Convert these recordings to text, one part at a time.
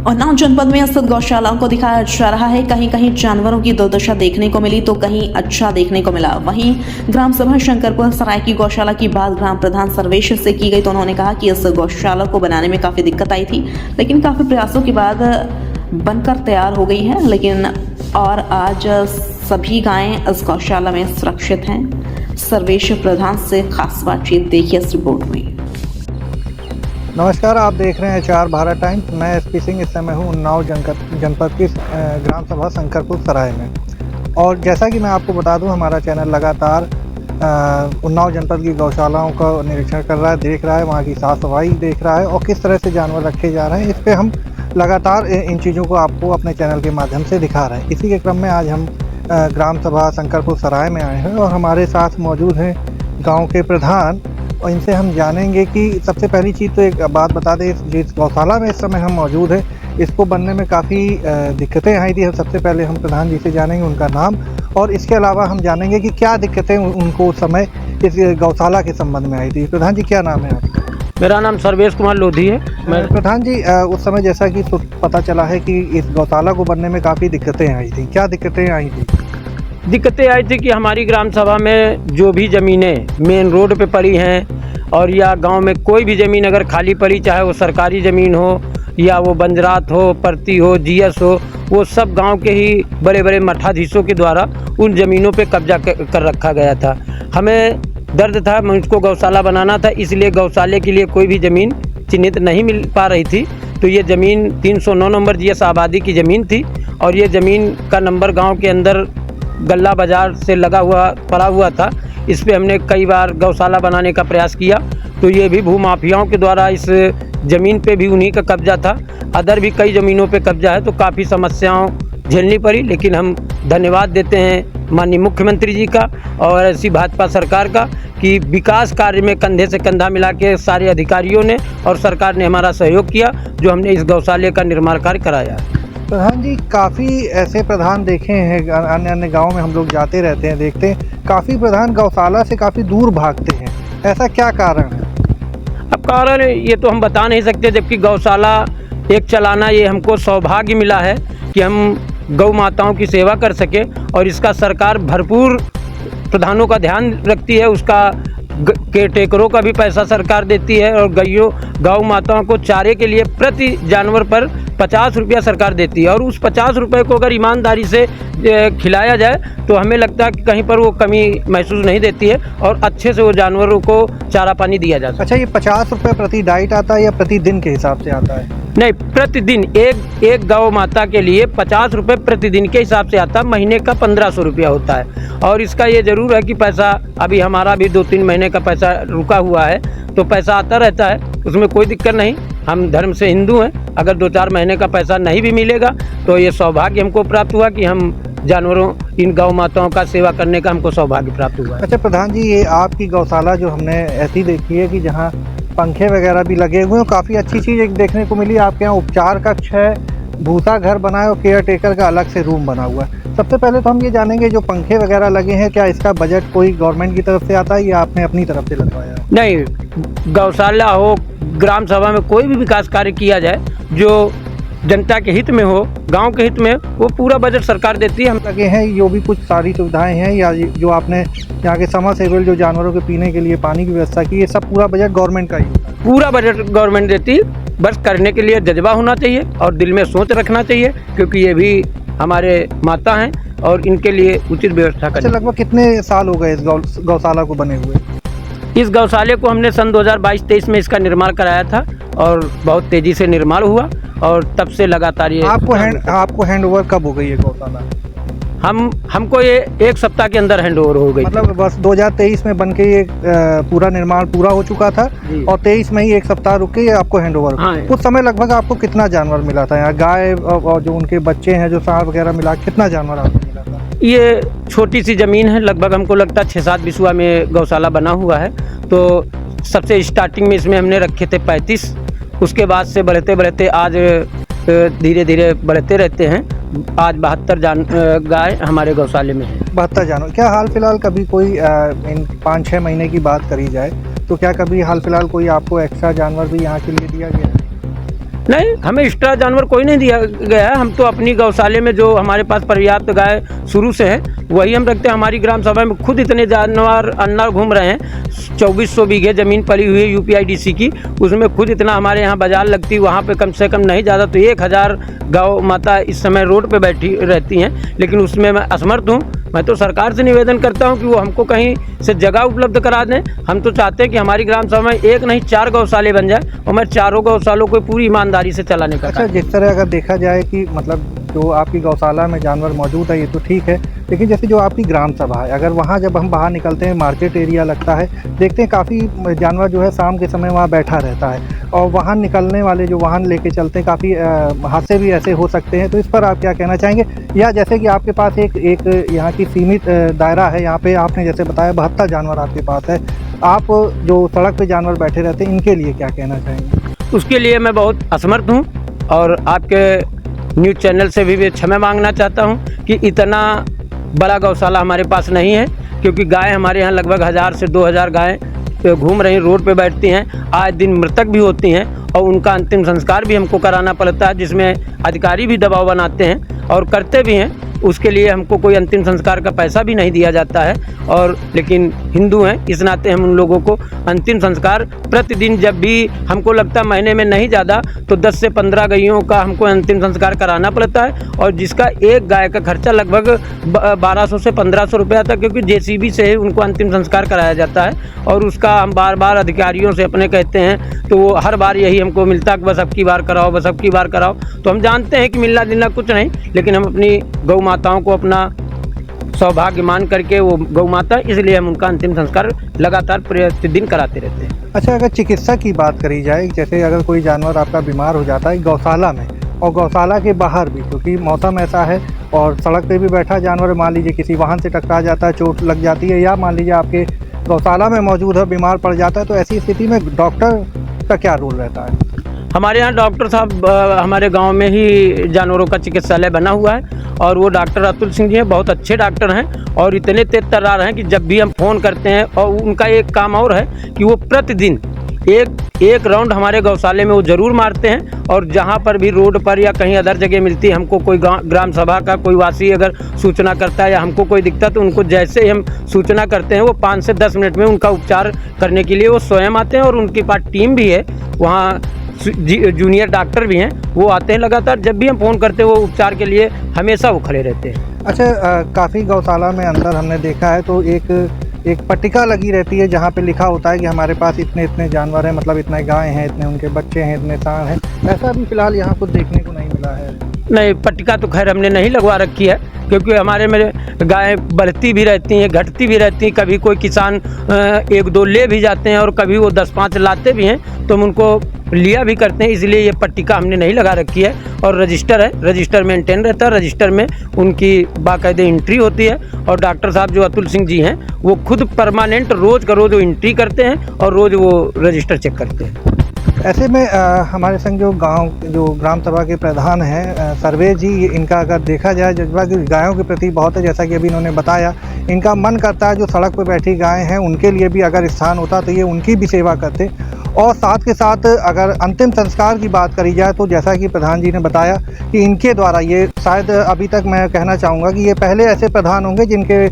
उन्नाव जनपद में स्थित गौशालाओं को दिखाया जा रहा है। कहीं कहीं जानवरों की दुर्दशा देखने को मिली तो कहीं अच्छा देखने को मिला। वहीं ग्राम सभा शंकरपुर सराय की गौशाला की बात ग्राम प्रधान सर्वेश से की गई तो उन्होंने कहा कि इस गौशाला को बनाने में काफी दिक्कत आई थी, लेकिन काफी प्रयासों के बाद बनकर तैयार हो गई है। लेकिन और आज सभी गायें इस गौशाला में सुरक्षित हैं। सर्वेश प्रधान से खास बातचीत देखिए इस रिपोर्ट में। नमस्कार, आप देख रहे हैं 4 भारत टाइम्स। मैं एसपी सिंह इस समय हूँ उन्नाव जनपद की ग्राम सभा शंकरपुर सराय में। और जैसा कि मैं आपको बता दूं, हमारा चैनल लगातार उन्नाव जनपद की गौशालाओं का निरीक्षण कर रहा है, देख रहा है, वहाँ की साफ़ सफाई देख रहा है और किस तरह से जानवर रखे जा रहे हैं। इस पर हम लगातार इन चीज़ों को आपको अपने चैनल के माध्यम से दिखा रहे हैं। इसी के क्रम में आज हम ग्राम सभा शंकरपुर सराय में आए हैं और हमारे साथ मौजूद हैं गाँव के प्रधान। और इनसे हम जानेंगे कि सबसे पहली चीज़ तो एक बात बता दें, जिस गौशाला में इस समय हम मौजूद हैं, इसको बनने में काफ़ी दिक्कतें आई थी। सबसे पहले हम प्रधान जी से जानेंगे उनका नाम और इसके अलावा हम जानेंगे कि क्या दिक्कतें उनको उस समय इस गौशाला के संबंध में आई थी। प्रधान जी, क्या नाम है आपका? मेरा नाम सर्वेश कुमार लोधी है। प्रधान जी, उस समय जैसा कि पता चला है कि इस गौशाला को बनने में काफ़ी दिक्कतें आई थी, क्या दिक्कतें आई थी? दिक्कतें आई थी कि हमारी ग्राम सभा में जो भी ज़मीनें मेन रोड पे पड़ी हैं और या गांव में कोई भी ज़मीन अगर खाली पड़ी, चाहे वो सरकारी ज़मीन हो या वो बंजरात हो, परती हो, जीएस हो, वो सब गांव के ही बड़े बड़े मठाधीशों के द्वारा उन ज़मीनों पे कब्जा कर रखा गया था। हमें दर्द था, मुझको गौशाला बनाना था, इसलिए गौशाले के लिए कोई भी ज़मीन चिन्हित नहीं मिल पा रही थी। तो ये ज़मीन 309 नंबर जीएस आबादी की ज़मीन थी और ये ज़मीन का नंबर गाँव के अंदर गल्ला बाज़ार से लगा हुआ पड़ा हुआ था। इस पे हमने कई बार गौशाला बनाने का प्रयास किया तो ये भी भूमाफियाओं के द्वारा इस ज़मीन पे भी उन्हीं का कब्जा था। अदर भी कई ज़मीनों पे कब्जा है तो काफ़ी समस्याओं झेलनी पड़ी। लेकिन हम धन्यवाद देते हैं माननीय मुख्यमंत्री जी का और ऐसी भाजपा सरकार का कि विकास कार्य में कंधे से कंधा मिला के सारे अधिकारियों ने और सरकार ने हमारा सहयोग किया, जो हमने इस गौशाले का निर्माण कार्य कराया। प्रधान जी, काफ़ी ऐसे प्रधान देखे हैं, अन्य अन्य गाँव में हम लोग जाते रहते हैं, देखते हैं काफ़ी प्रधान गौशाला से काफ़ी दूर भागते हैं। ऐसा क्या कारण है? अब कारण ये तो हम बता नहीं सकते, जबकि गौशाला एक चलाना ये हमको सौभाग्य मिला है कि हम गौ माताओं की सेवा कर सके और इसका सरकार भरपूर प्रधानों का ध्यान रखती है। उसका केयर टेकरों का भी पैसा सरकार देती है और गौ माताओं को चारे के लिए प्रति जानवर पर 50 रुपया सरकार देती है और उस 50 रुपये को अगर ईमानदारी से खिलाया जाए तो हमें लगता है कि कहीं पर वो कमी महसूस नहीं देती है और अच्छे से वो जानवरों को चारा पानी दिया जाता है। अच्छा, ये 50 रुपये प्रति डाइट आता है या प्रतिदिन के हिसाब से आता है? नहीं, प्रतिदिन एक गौ माता के लिए 50 रुपये प्रतिदिन के हिसाब से आता है। महीने का 1500 रुपया होता है और इसका ये ज़रूर है कि पैसा अभी हमारा भी 2-3 महीने का पैसा रुका हुआ है तो पैसा आता रहता है, उसमें कोई दिक्कत नहीं। हम धर्म से हिंदू हैं, अगर 2-4 महीने का पैसा नहीं भी मिलेगा तो ये सौभाग्य हमको प्राप्त हुआ कि हम जानवरों, इन गौ माताओं का सेवा करने का हमको सौभाग्य प्राप्त हुआ है। अच्छा प्रधान जी, ये आपकी गौशाला जो हमने ऐसी देखी है कि जहाँ पंखे वगैरह भी लगे हुए हैं, काफ़ी अच्छी चीज़ एक देखने को मिली। आपके यहाँ उपचार कक्ष है, भूसा घर बना है और केयर टेकर का अलग से रूम बना हुआ है। सबसे पहले तो हम ये जानेंगे, जो पंखे वगैरह लगे हैं, क्या इसका बजट कोई गवर्नमेंट की तरफ से आता है या आपने अपनी तरफ से लगवाया? नहीं, गौशाला हो, ग्राम सभा में कोई भी विकास कार्य किया जाए जो जनता के हित में हो, गांव के हित में, वो पूरा बजट सरकार देती है। हम लगे हैं जो भी कुछ सारी सुविधाएं हैं या जो आपने यहाँ के समरसेबल जो जानवरों के पीने के लिए पानी की व्यवस्था की, ये सब पूरा बजट गवर्नमेंट का ही? पूरा बजट गवर्नमेंट देती है, बस करने के लिए जज्बा होना चाहिए और दिल में सोच रखना चाहिए, क्योंकि ये भी हमारे माता हैं और इनके लिए उचित व्यवस्था करनी। लगभग कितने साल हो गए इस गौशाला को बने हुए? इस गौशाले को हमने सन 2022-23 में इसका निर्माण कराया था और बहुत तेज़ी से निर्माण हुआ और तब से लगातार ये आपको हैंड ओवर कब हो गई है गौशाला? हमको ये 1 सप्ताह के अंदर हैंड ओवर हो गई। मतलब बस 2023 में बनके ये पूरा निर्माण पूरा हो चुका था और 23 में ही 1 सप्ताह रुक के आपको हैंड ओवर। हाँ, उस समय लगभग आपको कितना जानवर मिला था यहाँ? गाय और जो उनके बच्चे हैं, जो सांड वगैरह मिला, कितना जानवर आपको मिला था? ये छोटी सी ज़मीन है, लगभग हमको लगता है 6-7 बिस्वा में गौशाला बना हुआ है। तो सबसे स्टार्टिंग में इसमें हमने रखे थे 35, उसके बाद से बढ़ते बढ़ते आज धीरे धीरे बढ़ते रहते हैं। आज 72 गाय हमारे गौशाले में है। 72 जानवर। क्या हाल फिलहाल कभी कोई इन 5-6 महीने की बात करी जाए तो क्या कभी हाल फिलहाल कोई आपको एक्स्ट्रा जानवर भी यहाँ के लिए दिया गया है? नहीं, हमें एक्स्ट्रा जानवर कोई नहीं दिया गया है। हम तो अपनी गौशाले में जो हमारे पास पर्याप्त गाय शुरू से है वही हम रखते हैं। हमारी ग्राम सभा में खुद इतने जानवर अन्ना घूम रहे हैं। 2400 बीघे ज़मीन पड़ी हुई है यूपीआईडीसी की, उसमें खुद इतना हमारे यहाँ बाजार लगती है, वहाँ पे कम से कम नहीं ज़्यादा तो 1000 गौ माता इस समय रोड पे बैठी रहती हैं, लेकिन उसमें मैं असमर्थ हूँ। मैं तो सरकार से निवेदन करता हूँ कि वो हमको कहीं से जगह उपलब्ध करा दें। हम तो चाहते हैं कि हमारी ग्राम सभा में एक नहीं 4 गौशाले बन जाए और मैं चारों गौशालों को पूरी ईमानदारी से चलाने का। अच्छा, जिस तरह अगर देखा जाए कि मतलब जो आपकी गौशाला में जानवर मौजूद है ये तो ठीक है, लेकिन जैसे जो आपकी ग्राम सभा है, अगर वहाँ जब हम बाहर निकलते हैं, मार्केट एरिया लगता है, देखते हैं काफ़ी जानवर जो है शाम के समय वहाँ बैठा रहता है और वाहन निकलने वाले जो वाहन लेके चलते हैं काफ़ी हादसे भी ऐसे हो सकते हैं। तो इस पर आप क्या कहना चाहेंगे? या जैसे कि आपके पास एक यहाँ की सीमित दायरा है, यहाँ पे आपने जैसे बताया 72 जानवर आपके पास है, आप जो सड़क पे जानवर बैठे रहते हैं इनके लिए क्या कहना चाहेंगे? उसके लिए मैं बहुत असमर्थ हूँ और आपके न्यूज़ चैनल से भी क्षमा मांगना चाहता हूँ कि इतना बड़ा गौशाला हमारे पास नहीं है, क्योंकि गाय हमारे यहाँ लगभग 1000 से 2000 गाय घूम रही रोड पे बैठती हैं। आए दिन मृतक भी होती हैं और उनका अंतिम संस्कार भी हमको कराना पड़ता है, जिसमें अधिकारी भी दबाव बनाते हैं और करते भी हैं। उसके लिए हमको कोई अंतिम संस्कार का पैसा भी नहीं दिया जाता है, और लेकिन हिंदू हैं इस नाते हम उन लोगों को अंतिम संस्कार प्रतिदिन, जब भी हमको लगता है महीने में नहीं ज़्यादा तो 10 से 15 गैयों का हमको अंतिम संस्कार कराना पड़ता है, और जिसका एक गाय का खर्चा लगभग 1200 से 1500 रुपये आता है, क्योंकि जेसीबी से ही उनको अंतिम संस्कार कराया जाता है। और उसका हम बार बार अधिकारियों से अपने कहते हैं तो वो हर बार यही हमको मिलता है कि बस अब की बार कराओ, बस अब की बार कराओ। तो हम जानते हैं कि मिलना जुलना कुछ नहीं, लेकिन हम अपनी गौ माताओं को अपना सौभाग्य मान करके वो गौ माता, इसलिए हम उनका अंतिम संस्कार लगातार प्रतिदिन कराते रहते हैं। अच्छा, अगर चिकित्सा की बात करी जाए, जैसे अगर कोई जानवर आपका बीमार हो जाता है गौशाला में और गौशाला के बाहर भी, क्योंकि मौसम ऐसा है और सड़क पे भी बैठा जानवर मान लीजिए किसी वाहन से टकरा जाता है, चोट लग जाती है, या मान लीजिए आपके गौशाला में मौजूद है बीमार पड़ जाता है, तो ऐसी स्थिति में डॉक्टर का क्या रोल रहता है? हमारे यहाँ डॉक्टर साहब हमारे गांव में ही जानवरों का चिकित्सालय बना हुआ है, और वो डॉक्टर अतुल सिंह जी हैं, बहुत अच्छे डॉक्टर हैं और इतने तेज तर्रार हैं कि जब भी हम फ़ोन करते हैं, और उनका एक काम और है कि वो प्रतिदिन एक राउंड हमारे गौशाले में वो ज़रूर मारते हैं। और जहाँ पर भी रोड पर या कहीं अदर जगह मिलती है, हमको कोई ग्राम सभा का कोई वासी अगर सूचना करता है या हमको कोई दिक्कत, तो उनको जैसे ही हम सूचना करते हैं वो 5 से 10 मिनट में उनका उपचार करने के लिए वो स्वयं आते हैं। और उनके पास टीम भी है, वहाँ जूनियर डॉक्टर भी हैं, वो आते हैं लगातार। जब भी हम फ़ोन करते हैं वो उपचार के लिए हमेशा वो खड़े रहते हैं। अच्छा, काफ़ी गौशाला में अंदर हमने देखा है तो एक पट्टिका लगी रहती है जहाँ पे लिखा होता है कि हमारे पास इतने इतने जानवर हैं, मतलब इतने गाय हैं, इतने उनके बच्चे हैं, इतने सांड हैं। ऐसा भी फिलहाल यहाँ कुछ देखने को नहीं मिला है। नहीं, पट्टिका तो खैर हमने नहीं लगवा रखी है, क्योंकि हमारे में गायें बढ़ती भी रहती हैं, घटती भी रहती हैं। कभी कोई किसान 1-2 ले भी जाते हैं और कभी वो 10-5 लाते भी हैं, तो हम उनको लिया भी करते हैं, इसलिए ये पट्टिका हमने नहीं लगा रखी है। और रजिस्टर है, रजिस्टर मेंटेन रहता है, रजिस्टर में उनकी बाकायदे एंट्री होती है। और डॉक्टर साहब जो अतुल सिंह जी हैं वो खुद परमानेंट रोज़ का रोज़ वो एंट्री करते हैं और रोज़ वो रजिस्टर चेक करते हैं। ऐसे में हमारे संग जो ग्राम सभा के प्रधान हैं सर्वेश जी, इनका अगर देखा जाए जज्बा कि गायों के प्रति बहुत है, जैसा कि अभी इन्होंने बताया, इनका मन करता है जो सड़क पर बैठी गायें हैं उनके लिए भी अगर स्थान होता तो ये उनकी भी सेवा करते। और साथ के साथ अगर अंतिम संस्कार की बात करी जाए तो जैसा कि प्रधान जी ने बताया कि इनके द्वारा, ये शायद अभी तक मैं कहना चाहूँगा कि ये पहले ऐसे प्रधान होंगे जिनके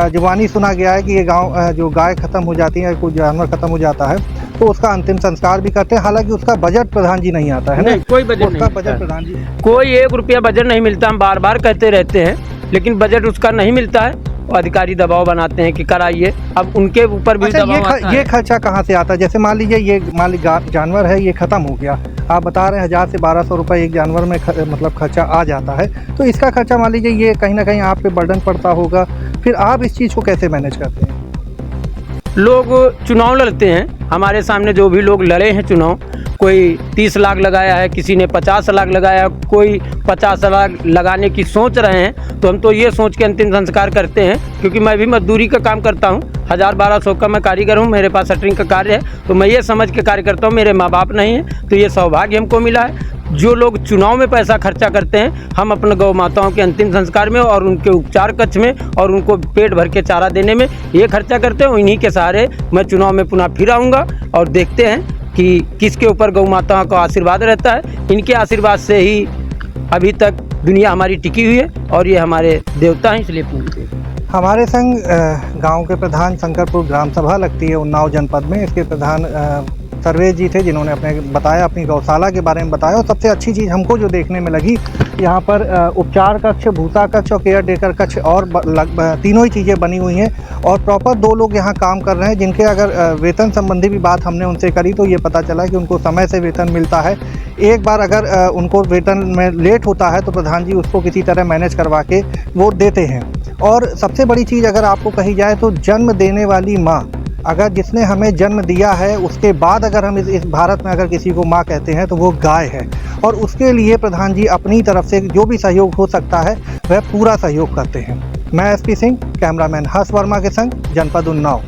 जुबानी सुना गया है कि ये गाँव जो गाय ख़त्म हो जाती है, कोई जानवर ख़त्म हो जाता है तो उसका अंतिम संस्कार भी करते हैं। हालांकि उसका बजट प्रधान जी नहीं आता है ना, कोई बजट उसका नहीं, बजट प्रधान जी कोई 1 रुपया बजट नहीं मिलता। हम बार बार कहते रहते हैं, लेकिन बजट उसका नहीं मिलता है। अधिकारी दबाव बनाते हैं कि कराइए, अब उनके ऊपर भी दबाव आता है। ये खर्चा कहाँ से आता है? जैसे मान लीजिए ये जानवर है, ये ख़त्म हो गया, आप बता रहे हैं 1000 से 1200 रुपये एक जानवर में मतलब खर्चा आ जाता है, तो इसका खर्चा मान लीजिए ये कहीं ना कहीं आप पे बर्डन पड़ता होगा, फिर आप इस चीज़ को कैसे मैनेज करते हैं? लोग चुनाव लड़ते हैं, हमारे सामने जो भी लोग लड़े हैं चुनाव, कोई 30 लाख लगाया है, किसी ने 50 लाख लगाया, कोई 50 लाख लगाने की सोच रहे हैं, तो हम तो ये सोच के अंतिम संस्कार करते हैं। क्योंकि मैं भी मजदूरी का काम करता हूँ, 1000-1200 का मैं कारीगर हूँ, मेरे पास शटरिंग का कार्य है, तो मैं ये समझ के कार्य करता हूँ। मेरे माँ बाप नहीं हैं, तो ये सौभाग्य हमको मिला है। जो लोग चुनाव में पैसा खर्चा करते हैं, हम अपने गौ माताओं के अंतिम संस्कार में और उनके उपचार कक्ष में और उनको पेट भर के चारा देने में ये खर्चा करते हैं। इन्हीं के सहारे मैं चुनाव में पुनः फिर आऊँगा और देखते हैं कि किसके ऊपर गौ माताओं का आशीर्वाद रहता है। इनके आशीर्वाद से ही अभी तक दुनिया हमारी टिकी हुई है और ये हमारे देवता हैं, इसलिए पूजते हैं। हमारे संग गांव के प्रधान शंकरपुर ग्राम सभा लगती है उन्नाव जनपद में। इसके प्रधान सर्वेश जी थे, जिन्होंने अपनी गौशाला के बारे में बताया। और सबसे अच्छी चीज़ हमको जो देखने में लगी, यहाँ पर उपचार कक्ष, भूसा कक्ष और केयर टेकर कक्ष और तीनों ही चीज़ें बनी हुई हैं। और प्रॉपर 2 लोग यहाँ काम कर रहे हैं, जिनके अगर वेतन संबंधी भी बात हमने उनसे करी तो ये पता चला कि उनको समय से वेतन मिलता है। एक बार अगर उनको वेतन में लेट होता है तो प्रधान जी उसको किसी तरह मैनेज करवा के वो देते हैं। और सबसे बड़ी चीज़ अगर आपको कही जाए तो जन्म देने वाली माँ, अगर जिसने हमें जन्म दिया है उसके बाद अगर हम इस भारत में अगर किसी को माँ कहते हैं तो वो गाय है। और उसके लिए प्रधान जी अपनी तरफ से जो भी सहयोग हो सकता है वह पूरा सहयोग करते हैं। मैं SP सिंह, कैमरामैन हर्ष वर्मा के संग, जनपद उन्नाव।